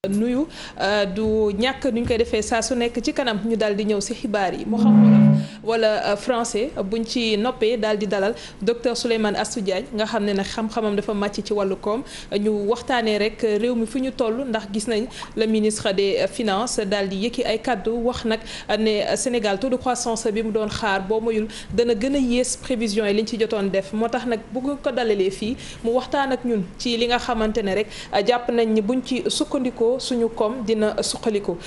nuyu du ñàkk nuñ koy defee saa su nekk ci kanam ñu daal di ñëw ci xibaar yi mu xam wala français buñ ci noppee daal di dalal docteur Souleymane Astou Diagne nga xam ne nag xam-xamam dafa màcc ci wàllu koom ñu waxtaanee rek réew mi fu ñu toll ndax gis nañ le ministre des finances daal di yëkki ay kaddu wax nag ne Sénégal taux de croissance bi mu doon xaar boo moyul dana gën a yées prévisions yi liñ ci jotoon def moo tax nag bëgg ko dalalee fii mu waxtaan ak ñun ci li nga xamante ne rek jàpp nañ ni buñ ci sukkandikoo suñu koom dina suqaliku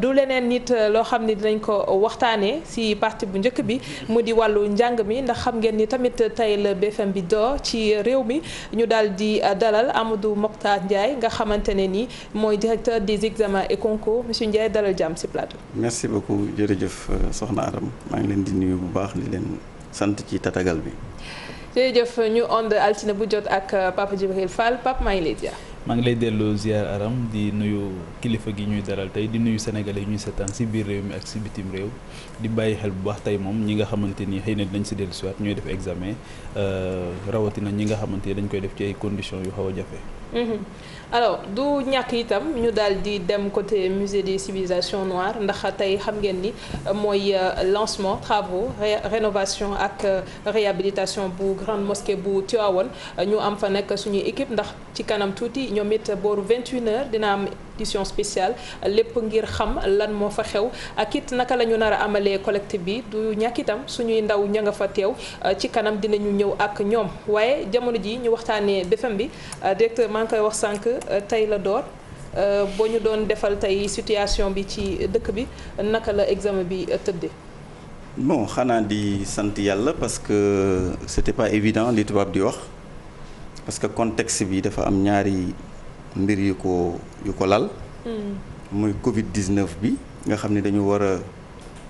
du leneen nit loo xam ne dinañ ko waxtaanee ci partie bu njëkk bi mu di wàllu njàng mi ndax xam ngeen ni tamit tey la BFM bi door ci réew mi ñu daal di dalal Amadou Mokhtar Ndiaye nga xamante ne ni mooy directeur des examens et concours monsieur Ndiaye dalal jàmm ci plateau. merci beaucoup jërëjëf soxna Aram maa ngi leen di nuyu bu baax di leen sant ci tatagal bi. jërëjëf ñu ond altine bu jot ak Papa Djibril Fall Papa maa ngi lay ziar. maa ngi lay delloo ziar Aram di nuyu kilifa gi ñuy dalal tey di nuyu sénégalais yi ñuy seetaan ci biir réew mi ak ci bitim réew di bàyyi xel bu baax tey moom ñi nga xamante ni xëy na dinañ ci dellusiwaat ñooy def examen rawatina ñi nga xamante ni dañ koy def ci ay conditions yu xaw a jafe. alors du ñàkk itam ñu daal di dem côté musée des civilisations noires ndax tey xam ngeen ni mooy lancement travaux rénovation ak réhabilitation bu grande mosquée bu Tivaouane ñu am fa nekk suñuy équipe ndax ci kanam tuuti ñoom it booru 21h dina am édition spéciale lépp ngir xam lan moo fa xew ak it naka la ñu nar a amalee collecte bi du ñàkk itam suñuy ndaw ña nga fa teew ci kanam dinañu ñëw ak ñoom waaye jamono ji ñu waxtaanee BFM bi directeur maa ngi koy wax sànq tey la door boo ñu doon defal tey situation bi ci dëkk bi naka la examen bi tëddee. bon xanaa di sant yàlla parce que c'était pas évident li tubaab di wax parce que contexte bi dafa am ñaari mbir yu ko lal. muy Covid 19 bi nga xam ne dañu war a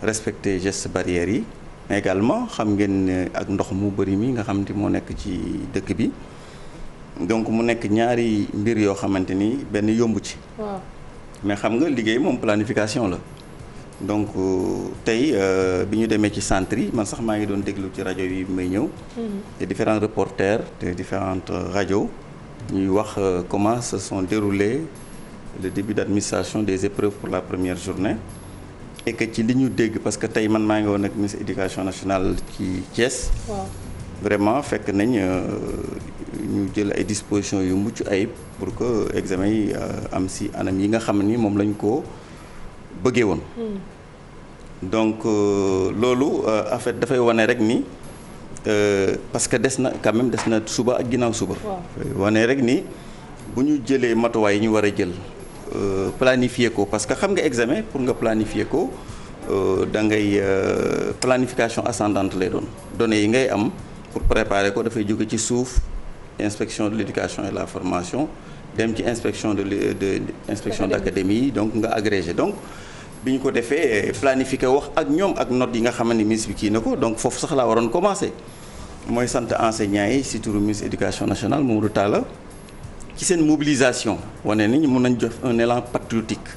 respecter gestes barrières yi mais également xam ngeen ne ak ndox mu bëri mi nga xam ne moo nekk ci dëkk bi. donc mu nekk ñaari mbir yoo xamante ni benn yomb ci. waaw mais xam nga liggéey moom planification la donc tey bi ñu demee ci centre yi man sax maa ngi doon déglu ci rajo yi may ñëw. te différents reporters de différentes radios ñuy wax comment se sont déroulés le début d'administration des épreuves pour la première journée. et que ci li ñu dégg parce que tey man maa ngi woon ak ministre éducation nationale ci Thiès. waaw vraiment fekk nañ ñu jël ay dispositions yu mucc ayib pour que examen yi am ci anam yi nga xam ni moom lañ ko bëggee woon. donc loolu en fait dafay wane rek ni parce que des na quand même des na suba ak ginnaaw suba. wane rek ni bu ñu jëlee matuwaay yi ñu war a jël planifier ko parce que xam nga examen pour nga planifier ko da ngay planification ascendante lay doon données yi ngay am. pour préparer ko dafay jóge ci suuf inspection de l'éducation et de la formation dem ci inspection inspection d'académie yi donc nga agrégé donc bi ñu ko defee planifier wax ak ñoom ak notes yi nga xamante ni ministre bi kii na ko donc foofu sax laa waroon commencer mooy sant enseignants yi ci turu ministre éducation nationale Mamadou Talla ci seen mobilisation wane ni mun nañ jox un élan patriotique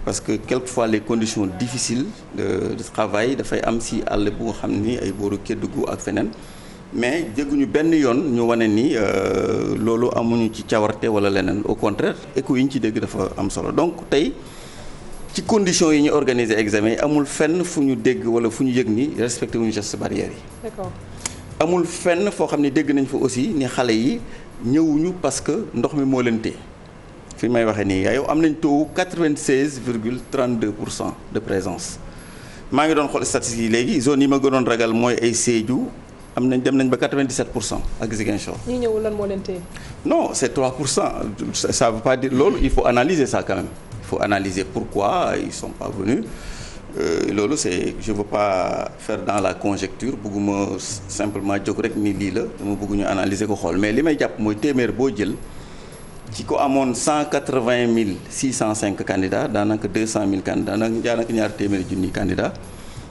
parce que quelquefois les conditions difficiles de travail dafay am ci àll bu nga xam ni ay booru Kédougou ak feneen mais jéguñu benn yoon ñu wane ni loolu amuñu ci cawarte wala leneen au contraire écho yi ñu ci dégg dafa am solo donc tey ci conditions yi ñu organiser examen yi amul fenn fu ñu dégg wala fu ñu yëg ni respecté wuñu gestes barrières yi. d'accord. amul fenn foo xam ne dégg nañ fa aussi ni xale yi ñëwuñu parce que ndox mi moo leen téye fi may waxee nii yow am nañ taux 96,32% de présence maa ngi doon xool statistiques yi léegi zone yi ma gënoon ragal mooy ay Sédhiou. dem nañ ba 97% ak Ziguinchor. ñi ñëwul lan moo leen téye. non c'est 3%. ça veut pas dire loolu il faut analyser ça quand même il faut analyser pourquoi ils sont pas venus loolu c'est je veux pas faire dans la conjecture bëgguma simplement jóg rek ni lii la dama bëgg ñu analyser ko xool mais li may jàpp mooy téeméer boo jël ci ko amoon 180 605 candidats daanaka 200 000 candidats daanaka ñaar téeméeri junni candidats.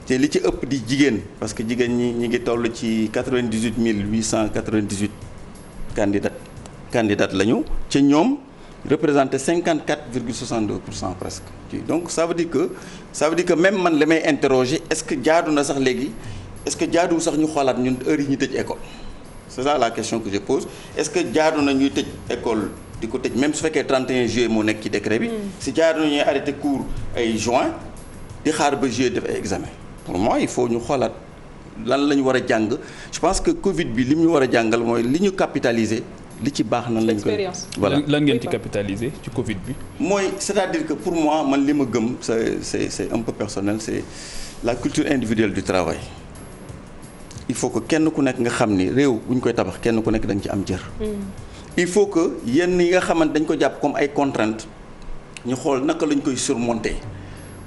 te li ci ëpp di jigéen parce que jigéen ñi ngi toll ci 98 898 candidates lañu ci ñoom représenté 54,62% presque. donc ça veut dire que même man li may interroger est-ce que jaadu na sax léegi est-ce que jaaduwul sax ñu xoolaat ñun heure yi ñu tëj école c'est ça la question que je pose est-ce que jaadu na ñuy tëj école di ko tëj même su fekkee 31 juillet moo nekk ci décret bi. si jaar nañu arrêté cours ay juin di xaar ba juillet def ay examen pour moi il faut ñu xoolaat lan la ñu war a jàng je pense que Covid bi li mu ñu war a jàngal mooy li ñu capitaliser li ci baax nan lañ koy. voilà lan ngeen ci capitaliser ci Covid bi. mooy c'est-à-dire que pour moi man li ma gëm c'est un peu personnel c'est la culture individuelle du travail. il faut que kenn ku nekk nga xam ni réew bu ñu koy tabax kenn ku nekk da nga ci am jër. il faut que yenn yi nga xamante dañ ko jàpp comme ay contraintes ñu xool naka lañ koy surmonter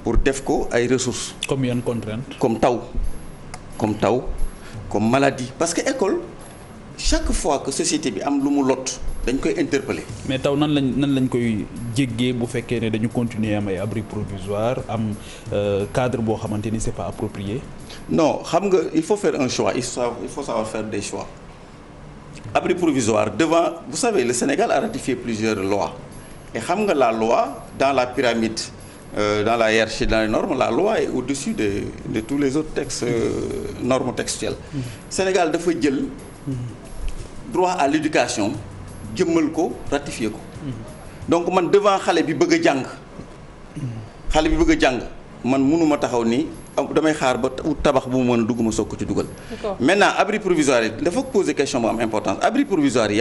pour def ko ay ressources. comme yenn contraintes. comme taw comme maladie parce que école chaque fois que société bi am lu mu lot dañ koy interpeller. mais taw nan lañ koy jéggee bu fekkee ne dañu continuer am ay abri provisoire am cadre boo xamante ni c'est pas approprié. non xam nga il faut faire un choix il faut savoir faire des choix. abri provisoire devant vous savez le Sénégal a ratifié plusieurs lois et xam nga la loi dans la pyramide dans la hiérarchie dans les normes la loi est au-dessus de tous les autres textes normes textuelles. Sénégal dafa jël droit à l'éducation jëmmal ko ratifié ko. donc man devant xale bi bëgg a jàng man mënuma taxaw ni damay xaar ba tabax bu mu mën a dugg ma soog ko ci dugal. maintenant abri provisoire yi dafa poser question bu am importance abri provisoire y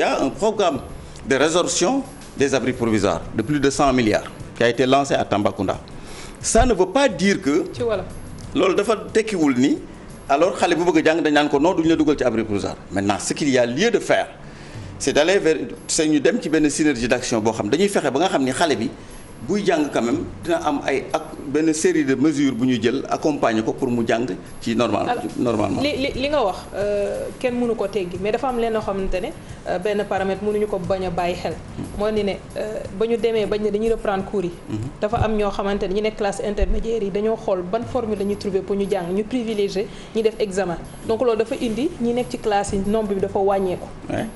a un programme de résorption des abris provisoires de plus de 100 milliards qui a été lancé à Tambacounda. ça ne veut pas dire que. ci wala loolu dafa tekkiwul ni alors xale bu bëgg a jàng dañ naan ko non duñu la dugal ci abri provisoire maintenant ce qu'il y a lieu de faire c'est d'aller vers c'est ñu dem ci benn synergie d'action boo xam dañuy fexe ba nga xam ni xale bi. buy jàng quand même dina am ay ak benn série de mesures bu ñuy jël accompagner ko pour mu jàng ci normalement. li nga wax kenn mënu ko teggi mais dafa am leen loo xamante ne benn paramètre mënuñu ko bañ a bàyyi xel. moo ni ne ba ñu demee bañ ne dañuy reprendre cours yi. dafa am ñoo xamante ne ñu nekk classe intermédiaire yi dañoo xool ban formule la ñuy trouver pour ñu jàng ñu privilégier ñi def examen donc loolu dafa indi ñi nekk ci classe yi nombre bi dafa wàññeeku.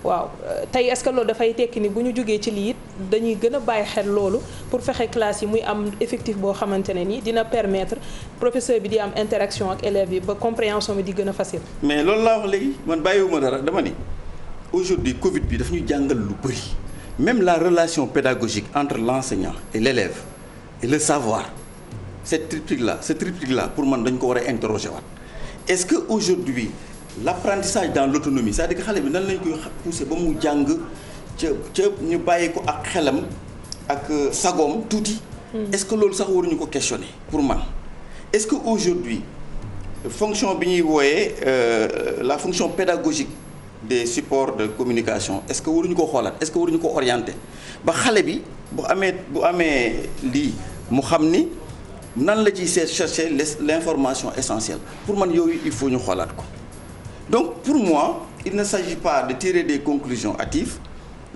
waaw tey est-ce que loolu dafay tekki ni bu ñu jógee ci lii it dañuy gën a bàyyi xel loolu pour fexe classe yi muy am effectif boo xamante ne ni dina permettre professeur bi di am interaction ak élèves yi ba compréhension bi di gën a facile. mais loolu laa wax léegi man bàyyiwuma dara dama ni aujourd'hui Covid bi daf ñu jàngal lu bëri même la relation pédagogique entre l'enseignant et l'élève et le savoir ce triptyque là pour man dañ ko war a interroger waat est-ce que aujourd'hui l'apprentissage dans l'autonomie c'est-à-dire que xale bi nan lañ koy pousser ba mu jàng ca ñu bàyyi ko ak xelam ak sagoom tuuti. est-ce que loolu sax waruñu ko questionner pour man est-ce que aujourd'hui fonction bi ñuy wooyee la fonction pédagogique des supports de communication est-ce que waruñu ko xoolaat est-ce que waruñu ko orienter ba xale bi bu amee lii mu xam ni nan la ciy chercher l'information essentielle pour man yooyu il faut ñu xoolaat ko donc pour moi il ne s'agit pas de tirer des conclusions hâtives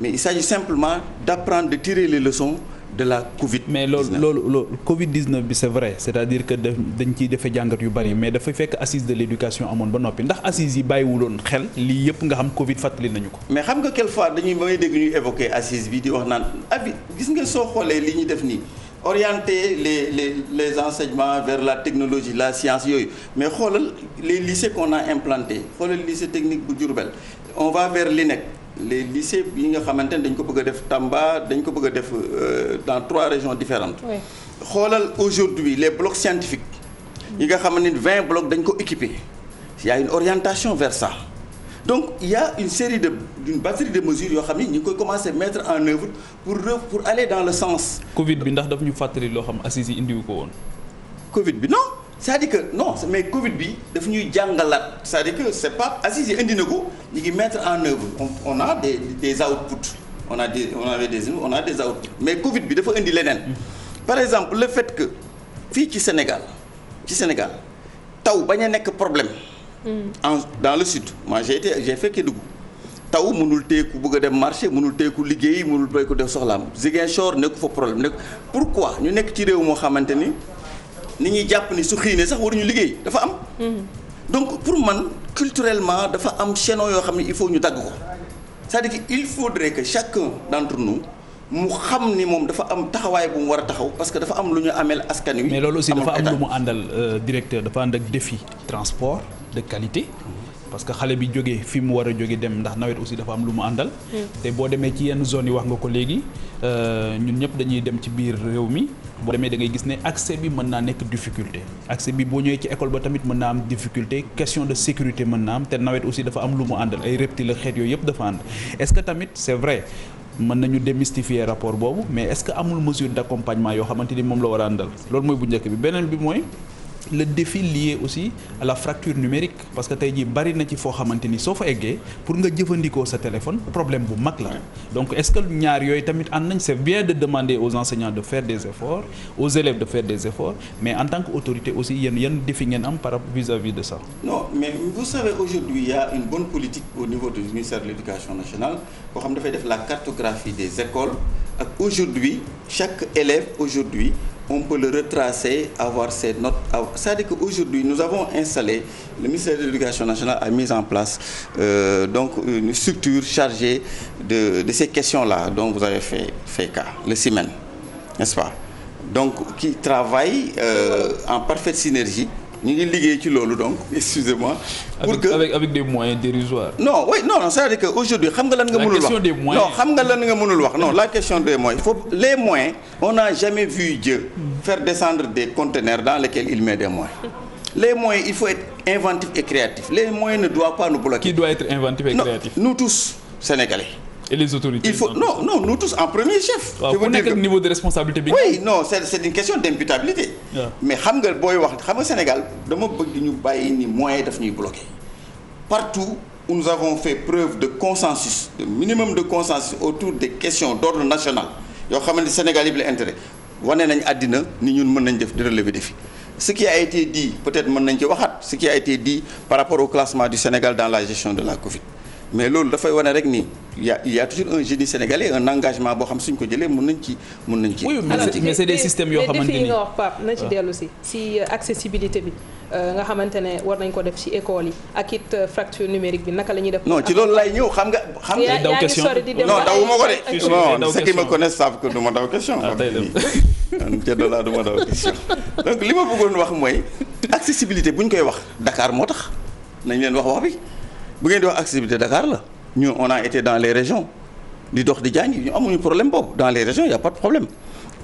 mais il s'agit simplement d'apprendre de tirer les leçons de la Covid-19. mais loolu Covid-19 bi c'est vrai c'est-à-dire que dañ ciy defee jàngat yu bari mais dafa fekk assise de l'éducation amoon ba noppi ndax assise yi bàyyiwuloon xel lii yëpp nga xam Covid fàttali nañu ko. mais xam nga quelquefois may dégg ñuy évoquer assise bi di wax naan gis nga soo xoolee li ñuy def nii orienter les enseignements vers la technologie la science yooyu mais xoolal les lycées qu'on a implantés xoolal lycée technique bu Diourbel on va vers l'INEC. les lycées yi nga xamante ne dañ ko bëgg a def Tamba dañ ko bëgg a def dans 3 régions différentes xoolal aujourd'hui les blocs scientifiques yi nga xamante ne 20 blocs dañ ko équipé il y a une orientation vers ça donc il y a une batterie de mesures yoo xam ne ñu ngi koy commencer mettre en œuvre pour aller dans le sens Covid bi ndax daf ñu fàttali loo xam assises yi indiwu ko woon Covid bi non c'est-à-dire que non mais Covid bi daf ñuy jàngalaat c'est-à-dire que c'est pas assises yi indi na ko ñu ngi mettre en œuvre on a des outputs on a des outputs mais Covid bi dafa indi leneen par exemple le fait que fii ci Sénégal taw bañ a nekk problème dans le sud moi j'ai fait Kédougou taw mënul teeku bëgg a dem marché mënul teeku liggéey mënul béy ko def soxlaam Ziguinchor nekku fa problème pourquoi ñu nekk ci réew moo xamante ni nit ñuy jàpp ni su xiinee sax waruñu liggéey dafa am. donc pour man culturellement dafa am chaînon yoo xam ne il faut ñu dagg ko c'est-à-dire que il faudrait que chacun d'entre nous mu xam ni moom dafa am taxawaay bu mu war a taxaw parce que dafa am lu ñu ameel askan wi. mais loolu aussi dafa am lu mu àndal directeur dafa ànd ak défi transport de qualité. parce que xale bi jógee fi mu war a jóge dem ndax nawet aussi dafa am lu mu àndal. te boo demee ci yenn zone yi wax nga ko léegi ñun ñëpp dañuy dem ci biir réew mi boo demee da ngay gis ne accès bi mën naa nekk difficulté accès bi boo ñëwee ci école ba tamit mën naa am difficulté question de sécurité mën naa am te nawet aussi dafa am lu mu àndal ay reptiles xeet yooyu yëpp dafa ànd est-ce que tamit c'est vrai mën nañu démystifier rapport boobu mais est-ce que amul mesure d'accompagnement yoo xamante ni moom la war a àndal loolu mooy bu njëkk bi beneen bi mooy le défi lié aussi à la fracture numérique parce que tey jii bari na ci foo xamante ni soo fa eggee pour nga jëfandikoo sa téléphone problème bu mag la donc est-ce que ñaar yooyu tamit ànd nañ c'est bien de demander aux enseignants de faire des efforts aux élèves de faire des efforts mais en tant qu'autorité aussi yan défi ngeen am par rapport vis-à-vis de ça. Non mais vous savez aujourd'hui il y a une bonne politique au niveau du ministère de l'Éducation nationale boo xam dafay def la cartographie des écoles ak aujourd'hui chaque élève aujourd'hui on peut le retracer, avoir ses notes. C'est-à-dire qu'aujourd'hui, nous avons installé, le ministère de l'Éducation nationale a mis en place donc une structure chargée de ces questions-là dont vous avez fait cas, le CIMEN, n'est-ce pas? Donc, qui travaille en parfaite synergie. ñu ngi liggéey ci loolu donc excusez-moi. avec des moyens dérisoires. non c'est-à-dire que aujourd'hui xam nga lan nga mënul wax non xam nga lan nga mënul wax non la question des moyens. Les moyens on n'a jamais vu Dieu faire descendre des conteneurs dans lesquels il met des moyens. Les moyens il faut être inventif et créatif. Les moyens ne doivent pas nous bloquer. Qui doit être inventif et créatif? Nous tous Sénégalais. Et les autorités. Il faut nous tous en premier chef. Je veux dire que niveau de responsabilité bi. Oui, non, c'est une question d'imputabilité. Mais xam nga booy wax xam nga Sénégal dama bëgg ñu bàyyi ni moyens daf ñuy bloquer. Partout où nous avons fait preuve de consensus, de minimum de consensus autour des questions d'ordre national yoo xam ne Sénégal yi la intérêt wane nañ àddina ni ñun mën nañ def di relever défi. Ce qui a été dit peut-être mën nañ ci waxaat ce qui a été dit par rapport au classement du Sénégal dans la gestion de la Covid. Mais loolu dafay wane rek ni il y a toujours un génie sénégalais un engagement boo xam suñ ko jëlee mën nañ ci. oui mais c'est des systèmes yoo xamante ni nga wax Pape na ci dellu si accessibilité bi nga xamante ne war nañ ko def ci école yi ak it fracture numérique bi naka la ñuy def. non ci loolu lay ñëw xam nga. yaa ngi sori di dem non dawuma ko de. non ceux qui me connaissent savent que du ma daw question. Ceddo laa du ma daw question. donc li ma bëggoon wax mooy accessibilité bu ñu koy wax Dakar moo tax nañ leen wax bi. bu ngeen di wax accessibilité Dakar la ñu on a été dans les régions di dox di jàngi ñu amuñu problème boobu dans les régions il y a pas de problème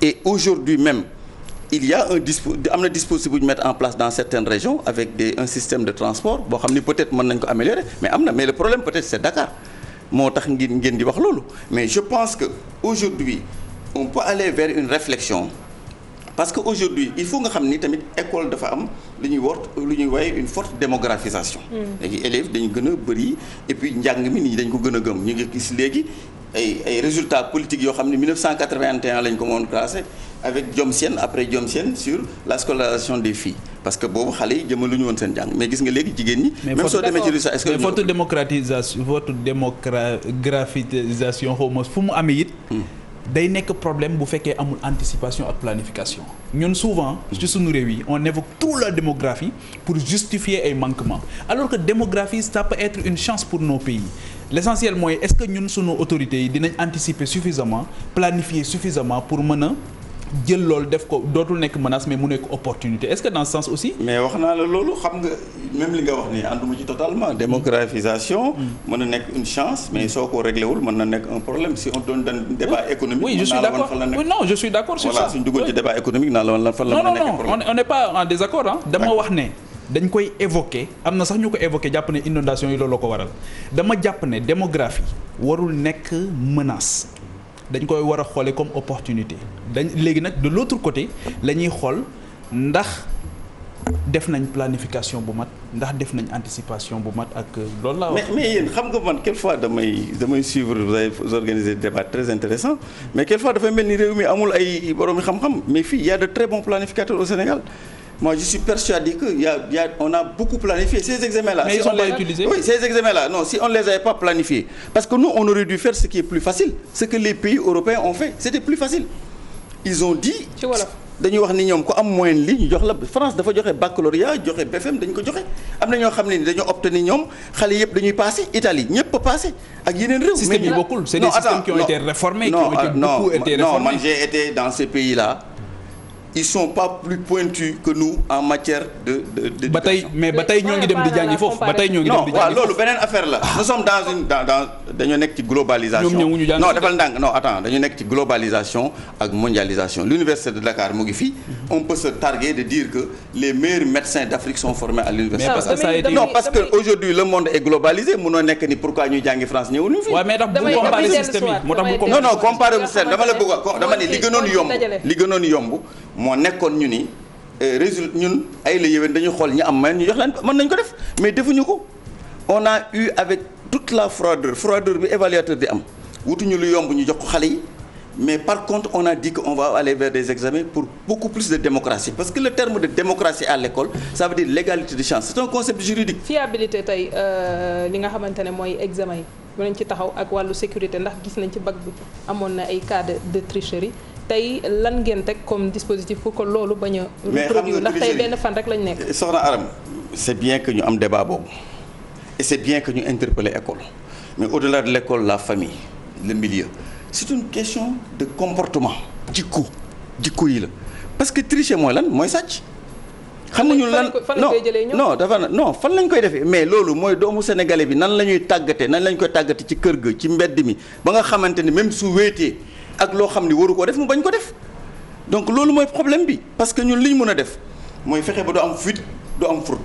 et aujourd'hui même il y a am na dispositif bu ñu mettre en place dans certaines régions avec un système de transport boo xam ni peut-être mën nañ ko améliorer mais le problème peut-être c'est Dakar moo tax ngeen di wax loolu mais je pense que aujourd'hui on peut aller vers une réflexion parce que aujourd'hui il faut nga xam ni tamit école dafa am lu ñuy woowee une forte démographisation. léegi élèves dañu gën a bëri et puis njàng mi nit ñi dañ ko gën a gëm ñu ngi gis léegi ay résultats politiques yoo xam ne 1981 lañ ko moon classé avec Diomsiène après Diomsiène sur la scolarisation des filles parce que boobu xale yi jëmaluñu woon seen jàng mais gis nga léegi jigéen ñi. même soo demee ci résultat est-ce que votre démocratisation xaw ma fu mu amee it. day nekk problème bu fekkee amul anticipation ak planification ñun souvent ci suñu réew yi on évoque trop la démographie pour justifier ay manquements alors que démographie ça peut être une chance pour nos pays l'essentiel mooy est-ce que ñun suñu autorités yi dinañ anticiper suffisamment planifier suffisamment pour mën a jël loolu def ko dootul nekk menace mais mu nekk opportunité est-ce que dans ce sens aussi. mais wax naa la loolu xam nga même li nga wax nii ànduma ci totalement démographisation. mën na nekk une chance mais soo ko réglé wul mën na nekk un problème si on donne un débat économique. oui je suis d'accord oui non je suis d'accord sur ça. voilà suñu duggoon ci débat économique naa la woon fan la mën a nekk problème. non on n'est pas en désaccord ah. dama wax ne dañ koy évoquer am na sax ñu ko évoquer jàpp ne inondation yi loolu ko waral dama jàpp ne démographie warul nekk menace. dañ koy war a xoolee comme opportunité léegi nag de l'autre côté la ñuy xool ndax def nañ planification bu mat ndax def nañ anticipation bu mat ak loolu laa wax. mais yéen xam nga man quelquefois damay suivre vous organisez des débats très intéressants mais quelquefois dafay mel ni réew mi amul ay borom xam-xam mais fii il y a de très bons planificateurs au Sénégal. Moi, je suis persuadé que on a beaucoup planifié ces examens-là. Mais si ils sont pas utilisés. Oui, ces examens-là, non, si on ne les avait pas planifiés. Parce que nous, on aurait dû faire ce qui est plus facile. Ce que les pays européens ont fait, c'était plus facile. Ils ont dit... dañuy wax ni ñoom ko am moyenne li ñu jox la France dafa joxe baccalauréat joxe BFM dañ ko joxe am na ñoo xam ne ni dañoo obtenir ñoom xale yëpp dañuy passé Italie ñëpp a passé ak yeneen réew. système yi bokkul c'est des systèmes qui ont été réformés. qui ont été beaucoup été réformés. Non man j'ai été dans ces pays-là ils sont pas plus pointus que nous en matière de ba tey mais ba tey ñoo ngi dem di jàngi foofu ba tey ñoo ngi dem di jàngi waaw loolu beneen affaire la. nous sommes dans dañoo nekk ci globalisation. ñoom ñu jàng non defal ndànk non attends dañu nekk ci globalisation ak mondialisation l'université de Dakar mu ngi fii. on peut se targuer de dire que les meilleurs médecins d'Afrique sont formés à l'université. mais parce que ça a été non parce que aujourd'hui le monde est globalisé munoo nekk ni pourquoi ñuy jàngi France ñëwuñu fi. waaw mais tax bu comparer système yi moo tax bu non non comparer système dama la bëgg a wax dama ni li gënoon yomb moo nekkoon ñu ni résultat ñun ay la yéwén dañuy xool ñi am may ñu jox leen mën nañ ko def mais defuñu ko on a eu avec toute la froideur bi évaluateur di am wutuñu lu yomb ñu jox ko xale yi mais par contre on a dit que on va aller vers des examens pour beaucoup plus de démocratie parce que le terme de démocratie à l'école ça veut dire l'égalité de chance c'est un concept juridique. fiabilité tey li nga xamante ne mooy examen yi mën nañ ci taxaw ak wàllu sécurité ndax gis nañ ci bac bi amoon na ay cas de tricherie tey lan ngeen teg comme dispositif pour que loolu bañ a reproduire ndax tey benn fan rek lañ nekk. soxna Aram c'est bien que ñu am débat boobu et c'est bien que ñu interpeller école mais au-delà de l'école la famille le milieu c'est une question de comportement jikko yi la parce que tricher mooy lan mooy sàcc. xam nga ñun lan non fan lañ koy defee mais loolu mooy doomu sénégalais bi nan la ñuy tàggate nan lañ koy tàggate ci kër ga ci mbedd mi ba nga xamante ni même su wéetee ak loo xam ni waru ko def mu bañ ko def donc loolu mooy problème bi parce que ñun li ñu mën a def mooy fexe ba du am fuite du am fraude.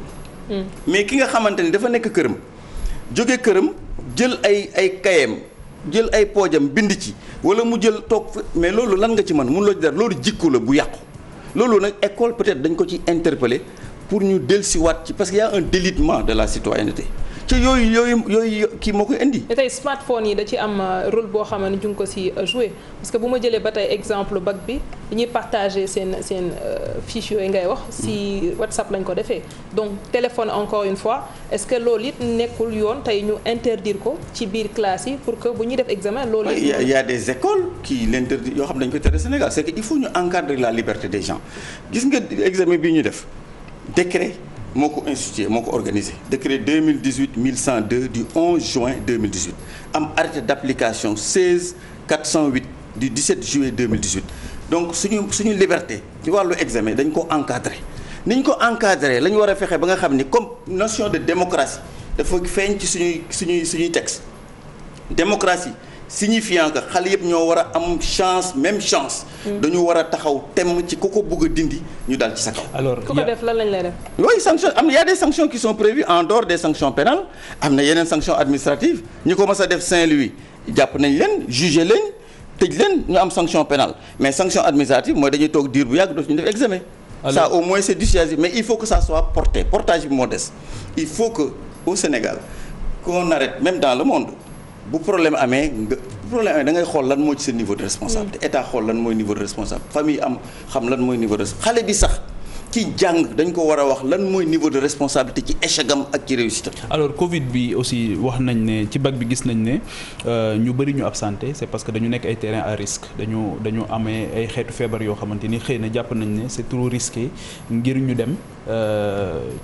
mais ki nga xamante ni dafa nekk këram jóge këram jël ay kayam jël ay poojam bind ci wala mu jël toog mais loolu lan nga ci mën mun loo ci dara loolu jikko la bu yàqu. loolu nag école peut-être dañ ko ci interpeller pour ñu dellusiwaat ci parce que y a un délitement de la citoyenneté ci yooyu kii moo koy indi. te tey smartphone yi da ci am rôle boo xam ne ñu ngi ko si jouer parce que bu ma jëlee ba tey exemple bac bi dañuy partager seen fiche yooyu ngay wax si WhatsApp lañ ko defee donc téléphone encore une fois est-ce que loolu it nekkul yoon tey ñu interdire ko ci biir classe yi pour que bu ñuy def examen loolu. il y a des écoles qui l'interdisent yoo xam ne dañu ko tere Sénégal c'est que il faut ñu encadrer la liberté des gens gis nga examen bii ñu def décret. moo ko institué moo ko organisé décret 2018-1102 du 11 juin 2018 am arrêté d'application 16-408 du 17 juillet 2018 donc suñu liberté ci wàllu examen dañ ko encadré ni ñu ko encadré la ñu war a fexe ba nga xam ni comme notion de démocratie dafa feeñ ci suñuy texte démocratie signifiant que xale yëpp ñoo war a am même chance. dañu war a taxaw temm ci ku ko bëgg a dindi ñu dal ci sa kaw. alors ku ko def lan lañ lay def. oui sanction y a des sanctions qui sont prévues en dehors des sanctions pénales am na yeneen sanctions administratives ñi ko mës a def Saint-Louis jàpp nañ leen jugé leen tëj leen ñu am sanction pénale mais sanction administrative mooy dañuy toog diir bu yàgg dootuñu def examen. ça au moins c'est dissuasif mais il faut que ça soit portage bi moo des il faut que au Sénégal qu'on arrête même dans le monde. bu problème amee da ngay xool lan moo ci sa niveau de responsabilité état xool lan mooy niveau de responsable famille am xam lan mooy niveau de xale bi sax ci jàng dañ ko war a wax lan mooy niveau de responsabilité ci échec am ak ci réussite. alors Covid bi aussi wax nañ ne ci bac bi gis nañ ne ñu bëri ñu absenté c'est parce que dañu nekk ay terrain à risque dañu amee ay xeetu feebar yoo xamante ni xëy na jàpp nañ ne c'est trop risqué ngir ñu dem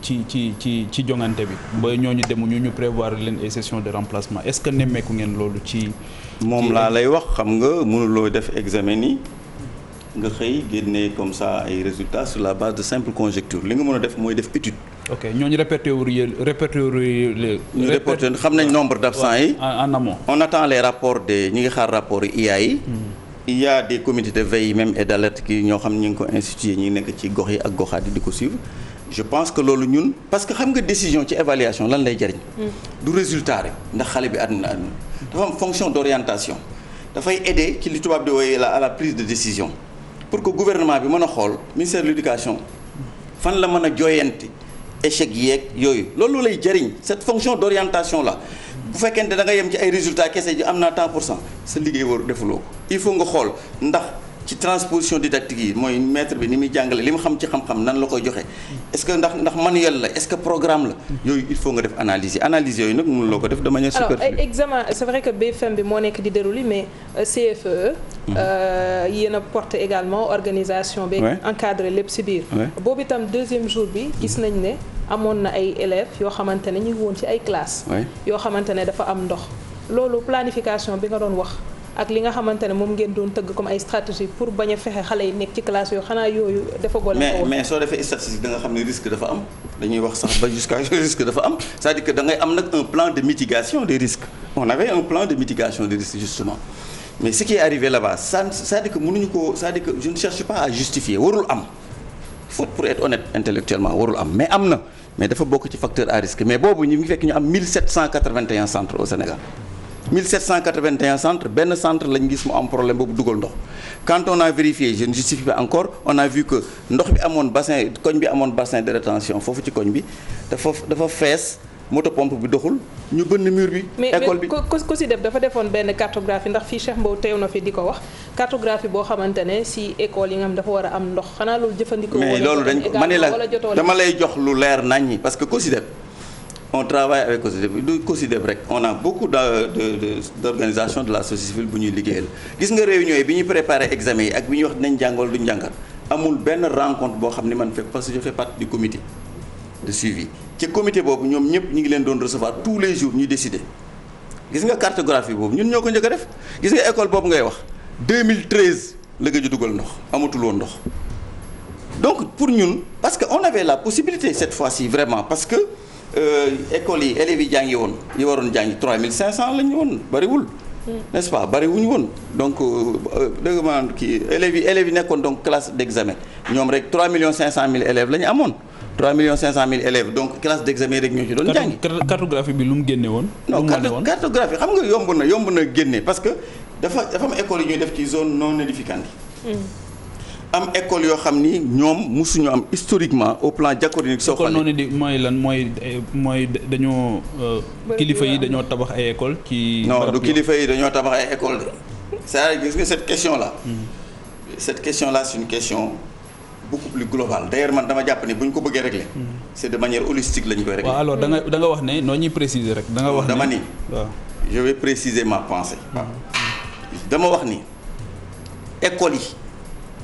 ci jongante bi ba ñooñu demuñu ñu prévoir leen ay sessions de remplacement est-ce que nemmeeku ngeen loolu ci. moom laa lay wax xam nga mënuloo def examen ni nga xëy génne comme ça ay résultats sur la base de simple conjecture li nga mën a def mooy def étude. ok ñooñu répertorier ñu répertorier xam nañ nombre d'absents yi. en amont. on attend les rapports ñi ngi xaar rapport IA yi. il y a des comités de veille même et d'alerte ki ñoo xam ñu ngi ko institué ñi nekk ci gox yi ak goxaat yi di ko suivre je pense que loolu ñun parce que xam nga décision ci évaluation lan lay jariñ. du résultat rek ndax xale bi àdduna dafa am fonction d'orientation dafay aider ci li tubaab di wooye à la prise de décision. pour que gouvernement bi mën a xool ministère de l'éducation fan la mën a jooyanti échec yeeg yooyu loolu lay jëriñ cette fonction d'orientation là bu fekkente da nga yem ci ay résultats kese ji am naa tant pour cent sa liggéey war defuloo ko il faut nga xool ndax ci transposition didactique yi mooy maître bi ni muy jàngale li mu xam ci xam-xam nan la koy joxe est-ce que ndax manuel la est-ce que programme la yooyu il faut nga def analyse yooyu nag mënuloo ko def de manière superflue. alors examen c'est vrai que BFM bi moo nekk di dérouler mais CFE yéen a porté également organisation bi encadré lépp ci biir boobu itam deuxième jour bi gis nañ ne amoon na ay élèves yoo xamante ne ñu ngi woon ci ay classes yoo xamante ne dafa am ndox loolu planification bi nga doon wax ak li nga xamante ne moom ngeen doon tëgg comme ay stratégie pour bañ a fexe xale yi nekk ci classe yooyu xanaa yooyu dafa gën a. mais soo defee statistique da nga xam ne risque dafa am dañuy wax sax ba jusqu'à risque dafa am c'est-à-dire que da ngay am nag un plan de mitigation des risques on avait un plan de mitigation des risques justement mais ce qui est arrivé là-bas c'est-à-dire que mënuñu ko c'est-à-dire que je ne cherche pas à justifier warul am faute pour être honnête intellectuellement warul am mais am na mais dafa bokk ci facteur à risque mais boobu ñu ngi fekk ñu am 1781 centres au Sénégal 1781 centres benn centre lañ gis mu am problème boobu dugal ndox quand on a vérifié je ne justifie pas encore on a vu que ndox bi amoon bassin koñ bi amoon bassin de rétention foofu ci koñ bi dafa fees moto pompe bi doxul ñu bënn mur bi. école bi mais COSYDEP dafa defoon benn cartographie ndax fii Cheikh Mbow teew na fi di ko wax cartographie boo xamante ne si école yi nga xam dafa war a am ndox xanaa loolu jëfandikoo. mais loolu dañ ko ma ne la dama lay jox lu leer naññi parce que COSYDEP on travaille avec COSYDEP du COSYDEP rek on a beaucoup d'organisations de la société civile bu ñuy liggéeyal gis nga réunion yi bi ñuy préparer examen yi ak bi ñuy wax dinañ jàngal duñ jàngal amul benn rencontre boo xam ne man fekk parce que je fais partie du comité de suivi ci comité boobu ñoom ñëpp ñu ngi leen doon recevoir tous les jours ñuy décider gis nga cartographie boobu ñun ñoo ko njëkk a def gis nga école boobu ngay wax 2013 la gëj a dugal ndox amatul woon ndox donc pour ñun parce que on avait la possibilité cette fois-ci vraiment parce que écoles yi élèves yi jàngi woon yi waroon jàngi 3500 lañu woon bariwul n'est-ce pas bariwuñu woon donc dëgg maanaam kii élèves yi nekkoon donc classe d'examen ñoom rek 3 500 000 élèves la ñu amoon 3 500 000 élèves donc classe d'examen rek ñoo ci doon jàngi. cartographie bi lu mu génne woon. non cartographie xam nga yomb na génne parce que dafa am école yi ñuy def ci zone non aedificandi yi. am école yoo xam ni ñoom mosuñu am historiquement au plan diachronique. soo xoolee noonu di mooy lan mooy dañoo. kilifa yi dañoo tabax ay école ci. non du kilifa yi dañoo tabax ay école de. c'est-à-dire gis nga cette question là. cette question là c'est une question. beaucoup plus global d'ailleurs man dama jàpp ne bu ñu ko bëggee régler c'est de manière holistique la ñu koy régler. waaw alors da nga wax ne noo ñuy préciser rek. da nga wax ne dama ni waaw je vais préciser ma pensée. dama wax ni école yi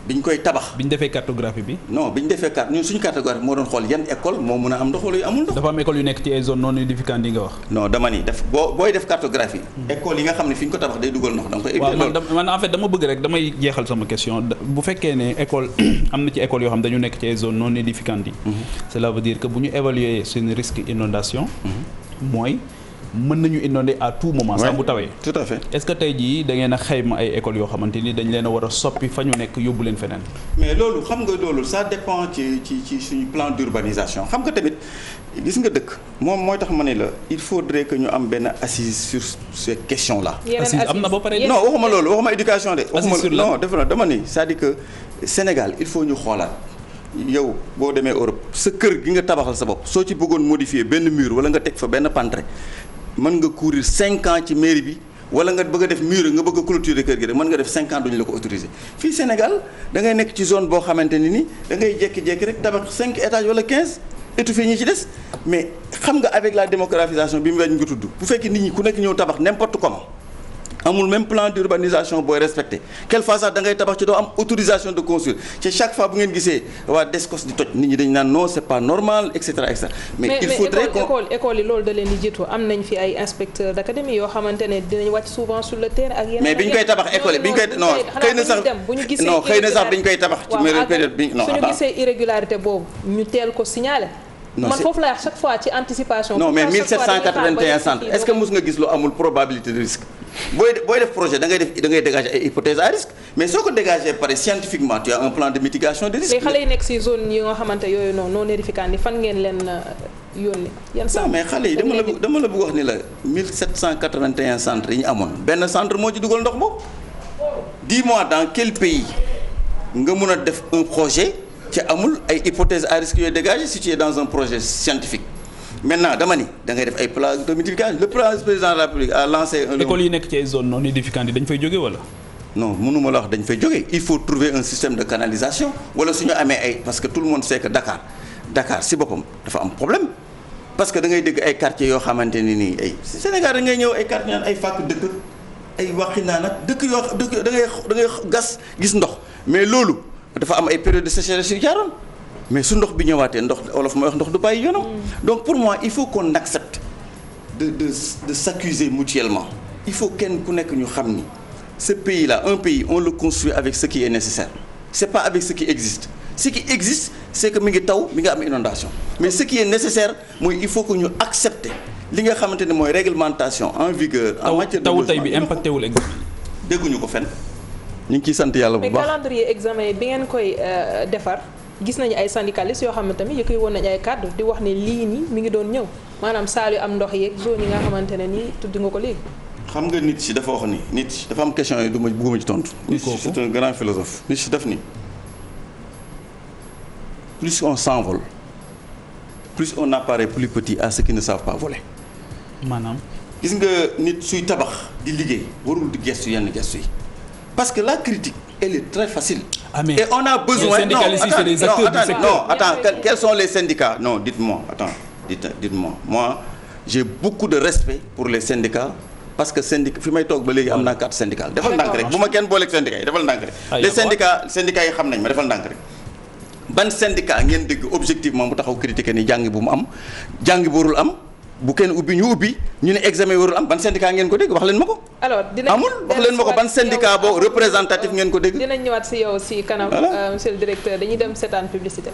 bi ñu koy tabax. bi ñu defee cartographie bi. non bi ñu defee ñun suñu cartographie moo doon xool yan école moo mën a am ndox wala yu amul ndox. dafa am école yu nekk ci ay zone non aedificantes yi nga wax. non dama ni booy def cartographie. école yi nga xam ne fi ñu ko tabax day dugal ndox da nga koy. waaw man en fait dama bëgg rek damay jeexal sama question bu fekkee ne école am na ci école yoo xam dañu nekk ci ay zone non aedificantes yi. cela veut dire que bu ñu évaluer seen risque inondation mooy. mën nañu inonder à tout moment. saa bu tawee. tout à fait est-ce que tey jii da ngeen a xayma ay écoles yoo xamante ni dañ leen a war a soppi fa ñu nekk yóbbu leen feneen. mais loolu xam nga loolu ça dépend ci suñu plan d'urbanisation xam nga tamit gis nga dëkk moom mooy tax ma ne la il faudrait que ñu am benn assise sur ces questions là. assise am na ba pare. non waxuma loolu waxuma éducation de. assise sur non dama ni c'est-à-dire que Sénégal il faut ñu xoolaat. yow boo demee Europe sa kër gi nga tabaxal sa bopp soo ci bëggoon modifier benn mur wala nga teg fa benn pantre mën nga courir 5 ans ci mairie bi wala nga bëgg a def mur nga bëgg a clôturer kër gi rek mën nga def 5 ans duñu la ko autoriser fii Sénégal da ngay nekk ci zone boo xamante ni da ngay jékki-jékki rek tabax 5 étages wala 15 étouffé ñi ci des mais xam nga avec la démocratisation bi mu lañ nga tudd bu fekkee nit ñi ku nekk ñëw tabax n'importe comment amul même plan d'urbanisation booy respecté quelquefois sax da ngay tabax ci doo am autorisation de construire ci chaque fois bu ngeen gisee waa Descos di toj nit ñi dañu naan non c'est pas normal et cetera et cetera. mais il faudrait école yi loolu da leen di jiitu am nañ fi ay inspecteurs d'académie yoo xamante ne dinañ wàcc souvent sur le terrain ak yeneen. mais bi ñu koy tabax école yi bi ñu koy non xëy na sax non xëy na sax bi ñu koy tabax. ci période bi non suñu gisee irrégularité boobu ñu teel ko signaler. man foofu la chaque fois ci anticipation. non mais 1781 centres est-ce que mos nga gis lu amul probabilité de risque booy def projet da ngay dégager ay hypothèses à risque mais soo ko dégager pare scientifiquement tu as un plan de mitigation des risques. les xale yi nekk ci zone yi nga xamante yooyu noonu non aedificantes yi fan ngeen leen yónni yan centre. non mais xale yi dama la bëgg wax ni la 1781 centres yi ñu amoon benn centre moo ci dugal ndox boobu dis-moi dans quel pays nga mun a def un projet. ci amul ay hypothèses à risque yooyu dégagé si tu es dans un projet scientifique maintenant dama ni da ngay def ay plans de mitigation le président de la République a lancé un. école yi nekk ci ay zones non aedificantes yi dañ fay jóge wala. non mënuma la wax dañ fay jóge il faut trouver un système de canalisation wala suñu amee ay parce que tout le monde sait que Dakar si boppam dafa am problème parce que da ngay dégg ay quartiers yoo xamante ni nii ay Sénégal da ngay ñëw ay quartiers naan ay fàkk dëkk ay waxinaan ak dëkk da ngay gas gis ndox mais loolu. dafa am ay période de sécheresse yu jaaroon mais su ndox bi ñëwaatee ndox olof mooy wax ndox du bàyyi yoonam donc pour moi il faut qu'on accepte de s'accuser mutuellement il faut kenn ku nekk ñu xam ni ce pays-là, un pays, on le construit avec ce qui est nécessaire. C'est pas avec ce qui existe. Ce qui existe, c'est que mi ngi taw mi nga am inondation. Mais ce qui est nécessaire, mooy il faut que ñu accepter li nga xamante ne mooy réglementation en vigueur. en matière de logement taw tey bi impacté wul examen. dégguñu ko fenn. ñu ngi ciy sant yàlla bu baax mais calendrier examen yi bi ngeen koy defar gis nañu ay syndicalistes yoo xam ne tamit yëkkati woon nañu ay kàddu di wax ne lii nii mi ngi doon ñëw maanaam saal yu am ndox yeeg zone yi nga xamante ne nii tudd nga ko léegi. xam nga nit si dafa wax ni nit si dafa am question yi du ma bëgguma ci tontu. nit si c'est un grand philosophe. nit si def ni plus on s'envole plus on apparaît plus petit à ceux qui ne savent pas voler. maanaam. gis nga nit suy tabax di liggéey warul di gestu yenn gestu yi parce que la critique elle est très facile. Ah mais et on a besoin quels sont les syndicats non dites-moi dites-moi moi j'ai beaucoup de respect pour les syndicats parce que fi may toog ba léegi am naa carte syndicale defal ndànk rek bu ma kenn booleeg syndicats yi defal ndànk rek les syndicats yi xam nañ ma defal ndànk rek ban syndicat ngeen dégg objectivement bu taxaw critiquer ni jàngi bu mu am jàngi bu warul am bu kenn ubbi ñu ubbi ñu ne examen warul am ban syndicat ngeen ko dégg wax leen ma ko. alors amul wax leen ma ko ban syndicat boo représentatif ngeen ko dégg. dinañ ñëwaat si yow si kanam monsieur le directeur dañuy dem seetaan publicité.